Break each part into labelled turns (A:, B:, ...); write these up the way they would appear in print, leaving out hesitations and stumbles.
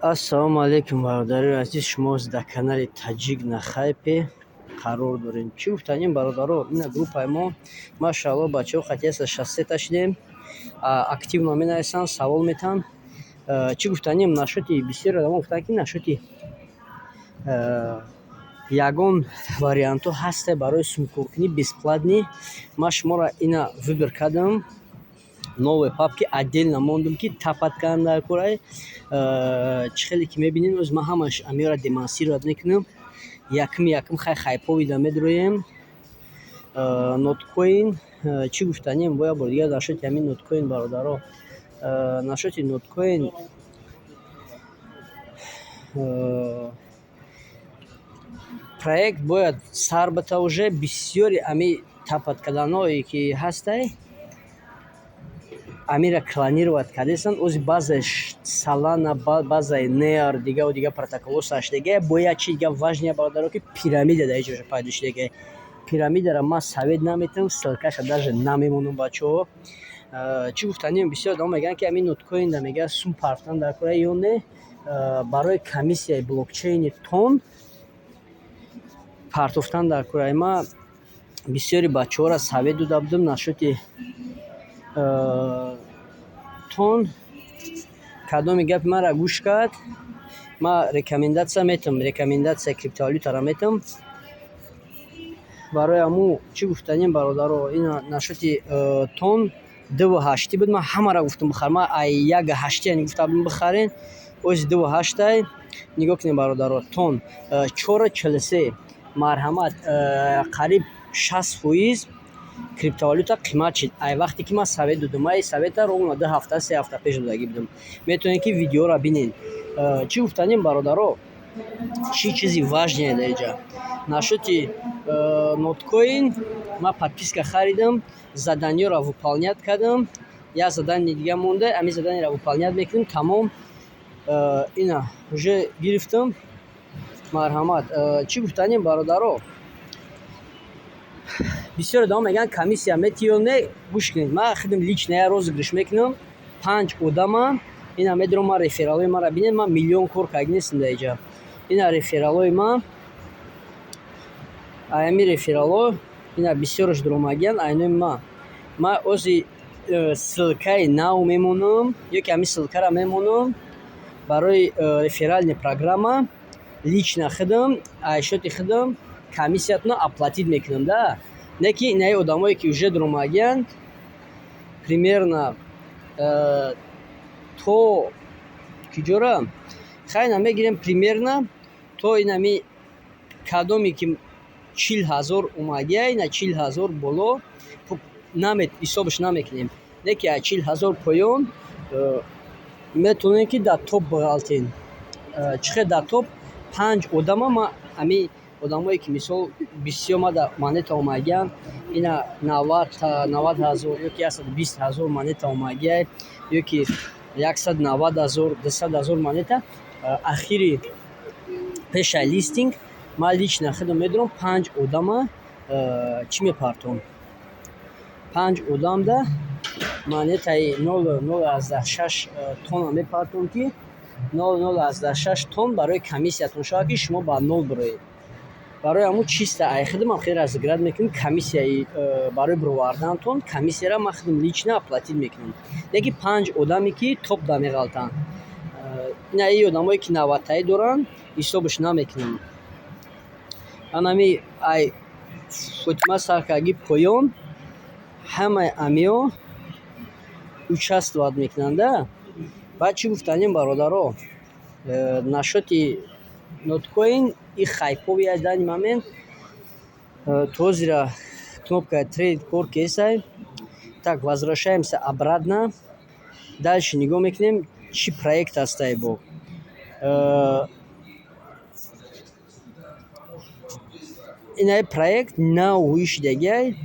A: Ассалому алейкум, бародари азиз. Шумо дар канали Таҷик на хайпе қарор дорем. Чӣ гуфтанем, бародаро? Ина группаи мо машаалло бачаҳо хатиаса 6-7 шудем. Активно менависанд, савол метан. Чӣ гуфтанем, нашоти бисёр одамо гуфтанд ки нашоти ягон вариантҳо ҳаста барои сумкуркунӣ бесплатни. Ман шуморо ина выбор кардам. Новая папки отдельно мондум ки тапат кардам дар кораи. Чӣ хеле ки мебинем, оз ман ҳамааш амиёра демонстрировать мекунам. Якм хай хайпҳо видео медроем. Ноткоин чӣ гуфтанем, бо як бор дигар нашоти ҳамин ноткоин, бародаро. Нашоти ноткоин проект бояд сар бата уже бисёри ами тапат карданое ки ҳастай амира клонировать кардесан. Ози баъзааш Solana, баъзаи Near дига протоколосаш дега бояд чӣ дига важния, бародаро, ки пирамида дар ҷоша пайдо шудега. Пирамидара ман совет наметам, ссилкаша даже намемонам бачаҳо. Чӣ гуфтанем, бисёр одамо мегӯянд ки амин ноткоин да мега сум партофтан дар кора ё не. Барои комиссияи блокчейни тон партофтан дар кораи ма бисёри бачаҳоро совет дода будам. Нашоти тон кадоми гапи маро гӯш кард. Ман рекомендатсия метам, рекомендатсияи криптовалютаро метам. Барои аму чӣ гуфтанем, бародаро, ина нашоти тон 2.8 буд. Ман ҳамаро гуфтам бихар. Ман ай 1.8 гуфта будам бихарен. Ози 2.8 нигоҳ кунед, бародаро. Тон 4.43. Марҳамат, қариб 60% криптовалюта қимат шид. Ай вақте ки ман совет додам, ай совета ровно 2 ҳафта 3 ҳафта пеш додагӣ будам. Метавонед ки видеоро бинед. Чӣ гуфтанем, бародаро, чӣ чизи важнее дар инҷа. Нашоти ноткоин ман подписка харидам, заданиёро выполнять кардам. Як задание дига монда, ами заданиеро выполнять мекунем, тамом. Ина уже гирифтам. Марҳамат. Чӣ гуфтанем, бародаро, бисёр одамо мегӯянд комиссия мети ё не. Гӯш кунед, ман худам лично я розыгрыш мекунам. 5 одама ина медорам, ман рефералои маро бинед. Ман миллион кор карда нестам дар инҷа. Ина рефералои ман. Ами реферало ина бисёраш дуромагиянд айнои ман. Ман ози ссилкаи нав мемонам, ёки ами ссилкаро мемонам барои реферальни программа. Лично худам, айшоти худам комиссиятно оплатить мекунам, да. Не ки инаи одамое ки уже дуромагиянд примерно то киҷора хайна мегирем примерно то инами кадоме ки 40,000 омадия, ина 40,000 боло намет ҳисобаш намекунем. Не ки 40,000 поён метавонем ки дар топ бигалтем. Чихел дар топ 5 одама ма ами одамое ки мисол бисёр мада монета омагиянд, ина 90,000 ёки 120,000 монета омагия, ёки 190,000 200,000 монета. Ахири пешай листинг ман лично худам медорам 5 одама чӣ мепартом. 5 одамда монетаи 0,06 тонна мепартом ки 0,06 тонн барои комиссиятон шава ки шумо ба 0 бироед. Барои аму чиста ай худамам хеле разыград мекунам. Комиссияи барои бировардан тон комиссияра ман худам лично оплатить мекунам. Деки 5 одаме ки топ да меғалтанд. Ина и одамое ки наватаи доранд ҳисобаш намекунам. Анами ай фотима саркардаги поён ҳамаи амиё участвовать мекунанд, да. Баъд чӣ гуфтанем, бародаро, нашоти ноткоин и хайповия в данный момент тозира кнопка трейд кор кесай. Так, возвращаемся обратно. Дальше нигоҳ мекунем чӣ проект ҳастай бо. Инаи проект нав ишидагай.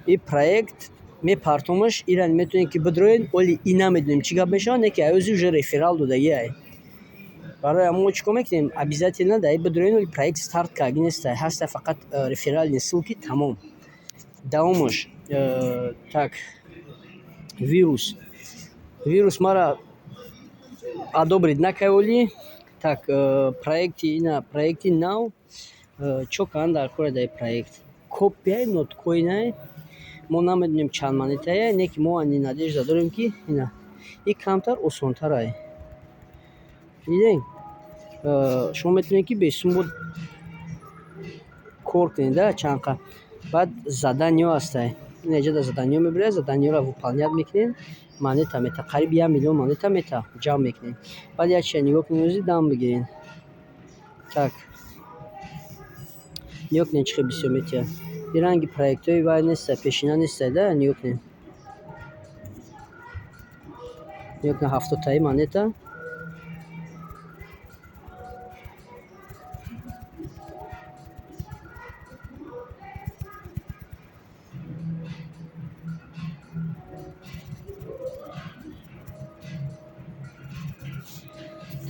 A: И проект мепартомаш ира метавонед ки бидроед, оли и намедонем чӣ гап мешавад, не ки ози уже реферал додагиай. Барои ҳамон чӣ кор мекунем, обязательно дар бидроед, оли проект старт карда нестай, ҳастай фақат реферални ссилки, тамом. Давомаш так вирус мара одобрить наколи. Так, проекти нав чо кан дар кори дар проект. Копияи ноткоинай мо намедонем чанд монетае, не ки мо ани надежда дорем ки ина и камтар осонтарай. Дидем шумо метавонед ки бесумбуд кор кунед да чанқа. Баъд заданиё ҳастай. Инҷа дар заданиё мебуред, заданиёро выполнять мекунед. Монета мета қариб 1 миллион монета мета ҷамъ мекунед. Баъд як чиз нигоҳ кунед, рӯзи дам бигиред. Так. Нигоҳ кунед чӣ хел бисёр метиҳад. Ин ранги проектҳои вай нестай, пешина нестай да, нигоҳ кунед. Нигоҳ кунед 70 таи монета.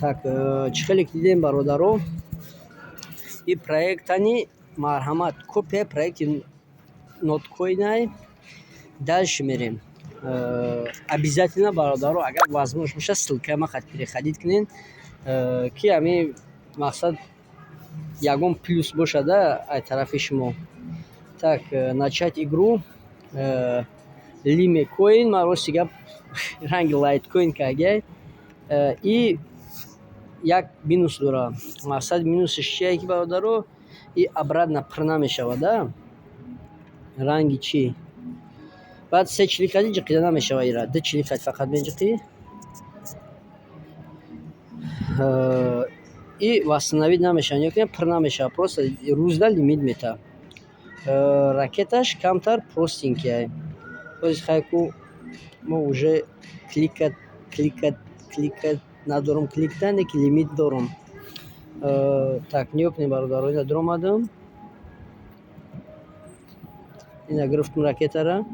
A: Так, чӣ хеле ки дидем бародаро, ин проектани марҳамат копияи проекти ноткоинай дальше мерем. Обязательно бародаро, агар возможно бошад, ссилкаи ма переходить кунед, ки ҳамин мақсад ягон плюс бошада аз тарафи шумо. Так, начать игру. Лимекоин, ман рости гап ранги лайткоин кардагай. И як минус дорад. Мақсад минусиш чие ки бародаро, и обратно пир намешавад да. Ранги чӣ? Баъд 3 чликади ҷиқида намешавад ира. 2 чликади фақат меҷиқӣ. И восстановить намешавад. Ёки пир намешавад. Просто рӯзда лимит мета. Ракеташ камтар простенький. Боз хайку мо уже кликать надорум кликта, не ки лимит дорум. Так, нигоҳ кунед бародаро, ина даромадам. Ина гирифтум ракетара.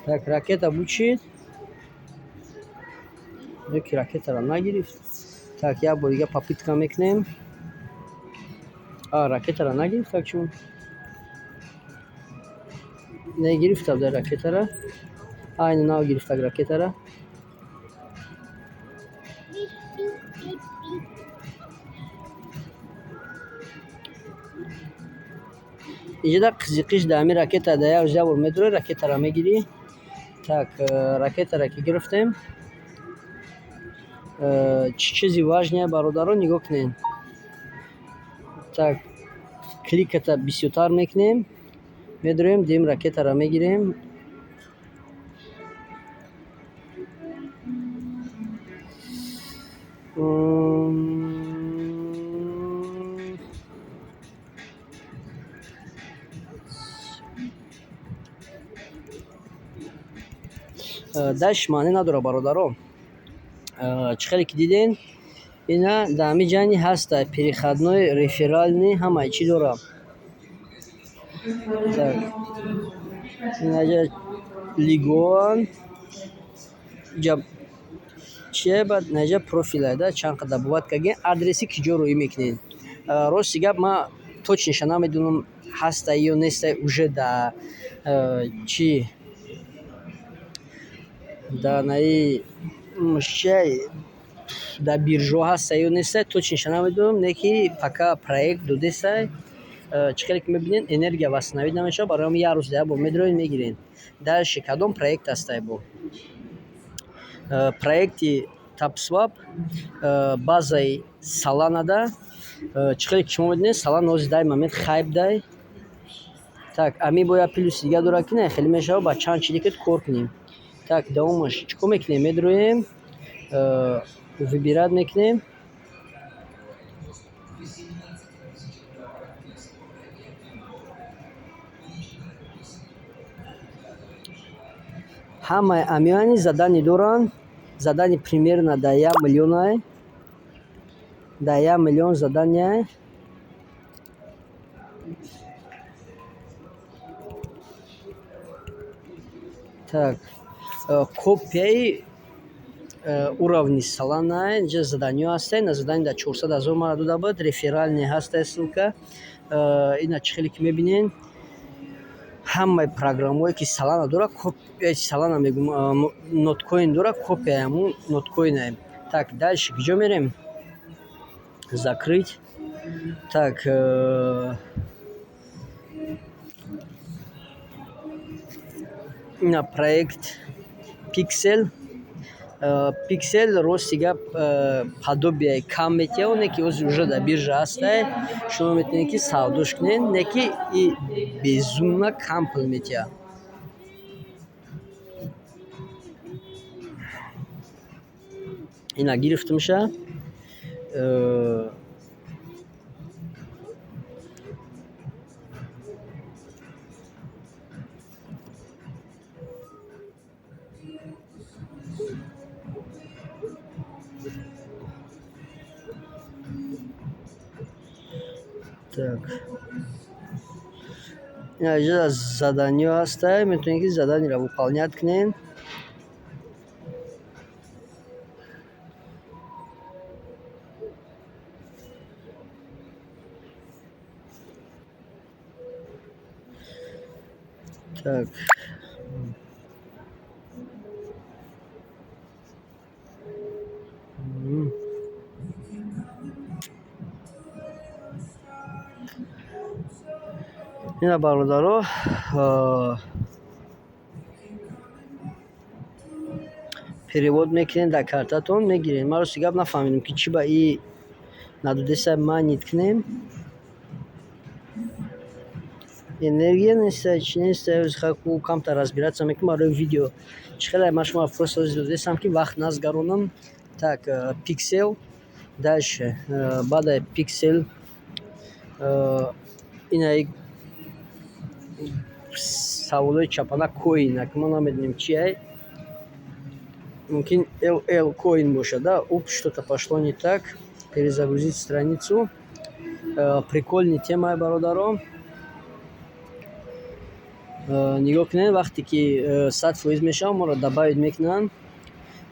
A: Так, ракета бучид. Ёки ракетаро нагирифт. Так, як бор дига попитка мекунем. Ракетаро нагирифт, так чун? Не гирифтам да ракетара. Ина нав гирифтак ракетара. Иҷода қизиқиш да ҳамин ракета да як бор медуре, ракетаро мегирӣ. Так, ракетаро ки гирифтем. Чӣ чизи важное бародаро нигоҳ кунед. Так, кликата бисёртар мекунем. Медурем, дем ракетаро мегирем. Даш маъне надора бародаро. Чӣ хеле ки диден, ина дар ҳамин ҷайни ҳаста переходной, реферальный, ҳамаи чӣ дора. Так, инаҷа лигоан, иҷа чие бад наҷа профилай да, чанд қадар бувад каген, адреси ки ҷо рӯӣ мекунед. Рости гап ман точниша намедонам ҳастай ё нестай уже да чӣ да наи чай да биржо ҳастай ё нестай, точниша намедонам, не ки пока проект додесай. Чӣ хеле ки мебинед, энергия восстановить намешавад, барои ҳамин як рӯз як бор медуроед мегиред. Дальше кадом проект ҳастай бо? Проекти TapSwap базаи Solana да. Чӣ хеле ки шумо медонед, Solana ҳозир дар ин момент хайп дай. Так, ами бо як плюси дига дора ки не хеле мешавад ба чанд чликет кор кунем. Так, давомаш чӣ кор мекунем? Медуроем, выбирать мекунем. ҳамаи амиёни задани доранд. Задани примерно да 1 миллион. Да 1 миллион задания. Так, копияи уровни Solana инҷа заданиё ҳастае. На задани дар 400 000 мара дуда буд. Реферальне ҳастае ссилка. Ина чӣ хеле ки мебинен ҳамаи программое ки Solana дорад, копияи Solana мегум, ноткоин дорад, копияи ҳамун ноткоинае. Так, дальше киҷо мерем? Закрыть. Так, ина проект Pixel. Pixel рости гап подобияи кам метия оне ки уже дар биржа ҳастае. Шумо метавонед ки савдош кунед, не ки и безумна кам пул метия. Ина гирифта меша. Так. Инҷа заданиё ҳастае. Метавонед ки заданиеро выполнять кунед. Так. Ина бародаро, перевод мекунед дар картатон мегиред. Ман рости гап нафаҳмидам ки чӣ ба и надудеса манит кунем. Энергия нестае, чӣ нестае, хаку камтар разбираться мекунам. Барои видео чӣ хеле ман шумо просто додесам ки вақт назгаронам. Так, Pixel. Дальше баъда Pixel ина саволои чапана коин, ки мо намедонем чие. Мумкин LL коин бошад, да? Уп, что-то пошло не так. Перезагрузить страницу. Прикольная тема, бародаро. Нигоҳ кунед, вақте ки 100% мешавад, моро добавить мекунанд.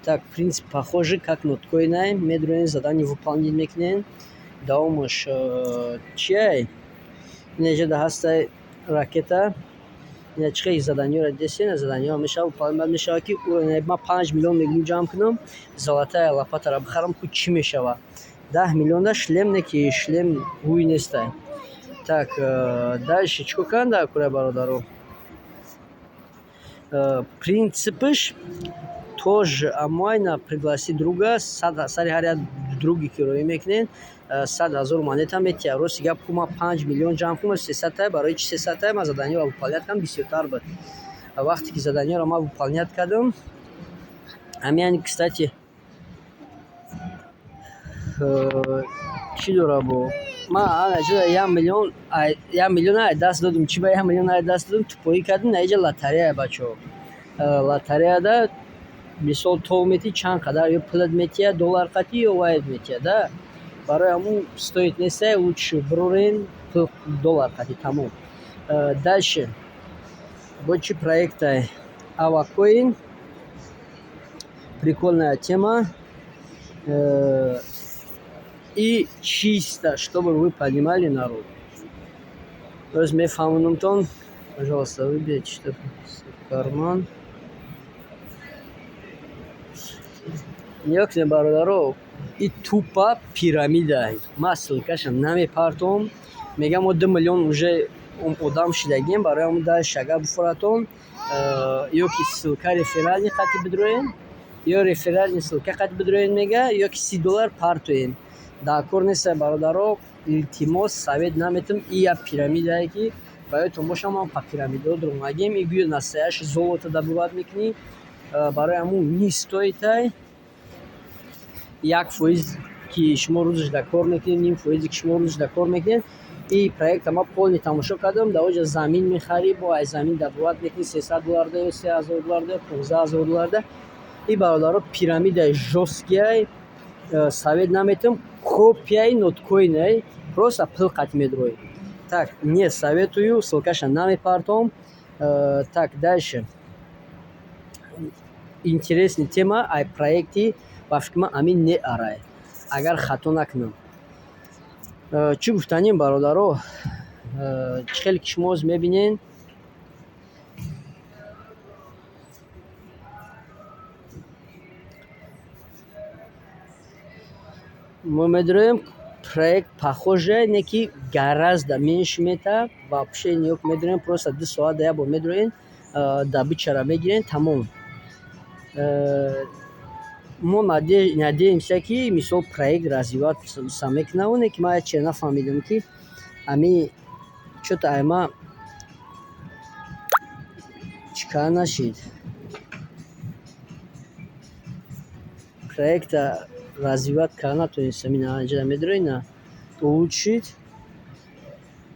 A: Так, принцип похожий, как ноткоинай. Медроен задание выполнить мекунед. Давомаш чие? Инҷа да ҳастае ракета. Ина чӣ хеле заданиёро дидесен? Заданиё мешава выполнять мешава ки ман 5 миллион мегум ҷамъ кунам, золотая лопатаро бихарам, ку чӣ мешава? 10 миллионда шлем не ки шлем гӯй нестае. Так, дальше чӣ кунам дар кура бародаро? Принципиш тоже амайна пригласить друга, сари ҳар як други ки роӣ мекунед 100 000 монета метия. Рости гап ку ман 5 миллион ҷамъ кунам, 300 тая. Барои чи 300 тая ман заданиёро выполнять кардам, бисёртар буд. Вақте ки заданиёро ман выполнять кардам, ҳамин, кстати, чӣ дора бо ман аҷа 1 миллион ай даст додум. Чӣ ба 1 миллион ай даст додум? Тупоӣ кардем. Наиҷа лотарея бачаҳо. Лотареяда мисол то мети чанд қадар ё пулат метия, доллар қати ё ваид метия, да? Барои ҳамун стоит нестае, лучше брорен доллар қати тамом. Дальше бо чӣ проектай? Avacoin. Прикольная тема. И чисто, чтобы вы понимали, народ. Роз мефаҳмонамтон, пожалуйста, выберите что-то в карман. Нигоҳ бародаро, и тупа пирамида. Ман ссилкашам намепартом. Мегам мо 2 миллион уже одам шидагем. Барои ҳамун да шага буфоратон. Ё ки ссилка реферальни қати бидроен, ё реферальни ссилка қати бидроен мега, ё ки $30 партоен. Дакор нестае бародаро. Илтимос совет наметам. И я пирамидае ки баётон боша, ман па пирамидаҳо дромагем. И гӯё настоящий золото добывать мекунӣ. Барои ҳамун не стоитай. 1% ки шумо рӯзаш да кор мекунед, 0.5% ки шумо рӯзаш да кор мекунед. И проекта ман полни тамошо кардам. Дар оҷа замин мехарӣ, бо ай замин добывать мекунӣ. $300 да ё $3000 да, $15000 да. И бародаро пирамидаи жёсткияй. Совет наметам. Копияи ноткоинай. Просто пул қат медрои. Так, не советую, ссылкаша намепартом. Так, дальше. интересная тема, ай проекти ба фикр ман амин не арай, агар хато накунам. Чӣ гуфтанем бародаро, чӣ хеле ки шумо оз мебинен, мо медурем проект похожее, не ки гораздо меньше мета ва пуши ниёк медурем просто 2 соат да як бор медурем, добычара мегирем, тамом. мо надеемся ки мисол проект развиваться мекунад. оне ки ман яче нафаҳмидам ки ами чӯта айма чикар нашид, проекта развивать карда натонистам. ина анҷа медурем улучшид,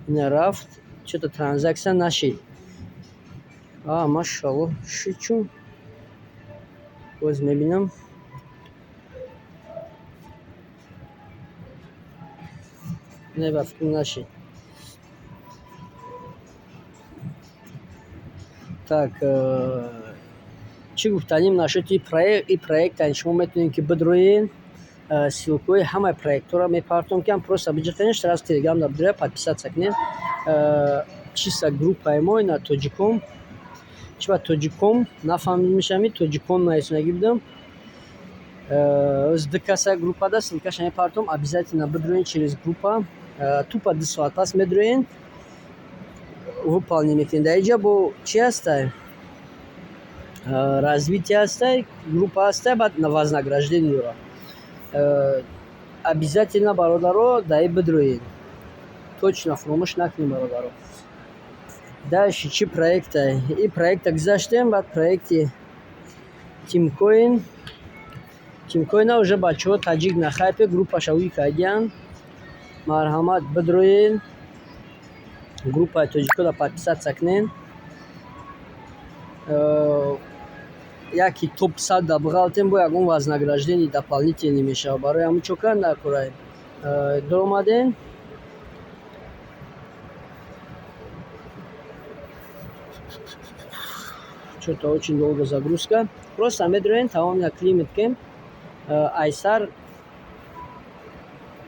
A: ина рафт чӯта транзакция нашид. Машалло шуд чун боз мебинам. Не ба фикр нашид. Так, чӣ гуфтанем нашоти проект? И проекта шумо метавонед ки бидроен, силкаҳои ҳамаи проектҳоро мепартом кам, просто биҷақанед сразу телеграм да бидроя, подписаться кунед. Чиста группаи мо ина тоҷиком, чӣ ба тоҷиком нафаҳмидимашами, тоҷиком наисонагӣ будам. Ду каса группада силкаша мепартом, обязательно бидроен через группа. Тупа 2 соат пас медроен, выполнение мекунед. Дар инҷа бо чӣ ҳастай? Развитие ҳастай, группа ҳастай, баъд на вознаграждение дорад. Обязательно бародаро дар ин бидроен. Точно фаромӯш накунед бародаро. Дальше чӣ проектай? И проекта гузаштем, баъд проекти Тимкоин. Тимкоина уже бачаҳо таҷик на хайпе группаша уи кардиянд. Марҳамат бидроен, группаи тоҷикода подписаться кунед. Яки топ 100 да бигалтем бо ягон вознаграждение дополнительный мешавад. Барои ҳамн чо кар накунед. Доромадем. Что-то очень долго загрузка. Просто медроен, тамом на климат кем. Айсар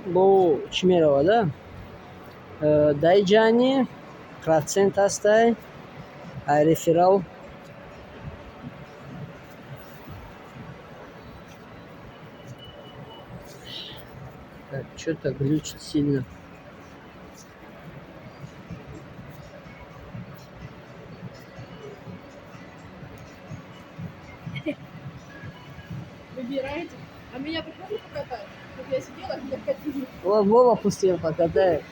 A: бо чӣ меравад? Дайҷани процент ҳастай, ай реферал. Так, что-то глючит сильно.
B: Выбираете. А меня приходит покатать? Чтобы я сидела, а меня катили.
A: Вова пустил покатай.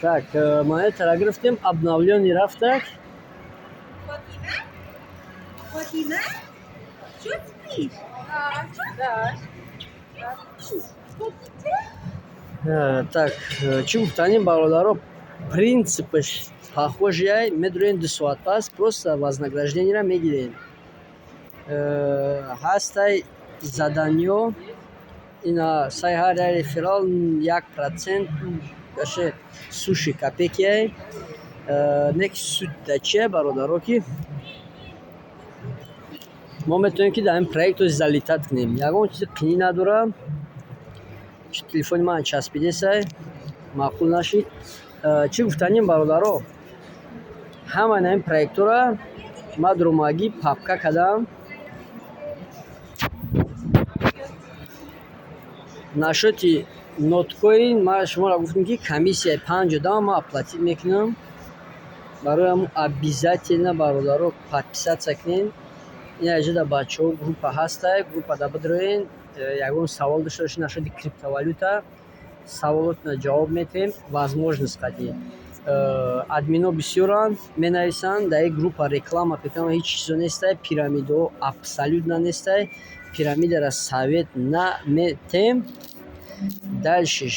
A: Так, мы это графтем обновленный рафтак.
B: Фатима? Что спишь? Да.
A: Так, чӣ гуфтанем бародаро, принципаш похожий, медроен 2 соат пас, просто вознаграждениеро мегирем. Ҳастай заданиё, ина сай ҳар реферал 1% гаша суши копейки. Нек суда чия бародаро ки мо метавонем ки дар ин проектро залитат кунем. Ягон чизи қинӣ надорад. Телефони ман часпидесай, маъқул нашид. Чӣ гуфтанем бародаро, ҳама на ин проектора ман дуромагӣ папка кардам. Нашоти ноткоин ман шуморо гуфтам ки комиссияи $5 ман оплатит мекунам. Барои ҳамн обязательно бародаро подписаться кунед. ин аҷада бачаҳо группа ҳастай, группада бидроен. Ягон савол дошта бошед нашоти криптовалюта, саволотна ҷавоб метавем, возможност қадӣ. Админо бисёранд, менависанд. Дар ин группа реклама пекама ҳеҷ чизо нестай, пирамидаҳо абсолютно нестай. Пирамидара совет наметем. Дальшиш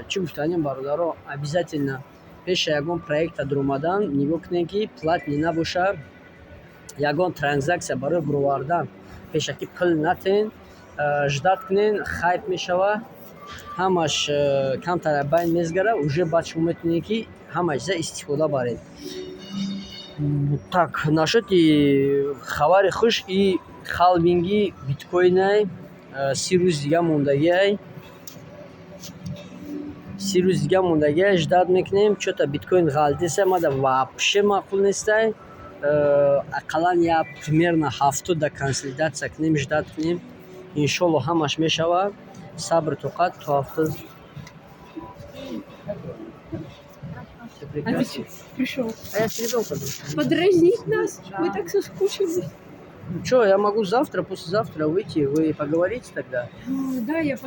A: чӣ гуфтанем бародаро, обязательно пеша ягон проекта дуромадан нигоҳ кунем ки платни набошад. Ягон транзаксия барои буровардан пешакӣ пул натен, ждат кунен, хайп мешавад, ҳамаш камтара байн мезгара, уже баъд шумо метавонед ки ҳама чиза истифода баред. Так, насчет хабари хуш и халвинги биткоинай 30 рӯз дига мондагиай. 30 рӯз дига мондагиай ждат мекунем. Чё-то биткоин ғалтиса мада вообще маъқул нестай. Ақаллан я примерно 70 консолидатсия кунем, ждат кунем. Иншолло ҳамаш мешава. Сабр тоқат то ҳафта.
B: А ты чё, пришел?
A: А я с ребенком.
B: Подразнить нас? Мы так соскучились.
A: Ну что, я могу завтра, послезавтра выйти, вы поговорите тогда?
B: Да, я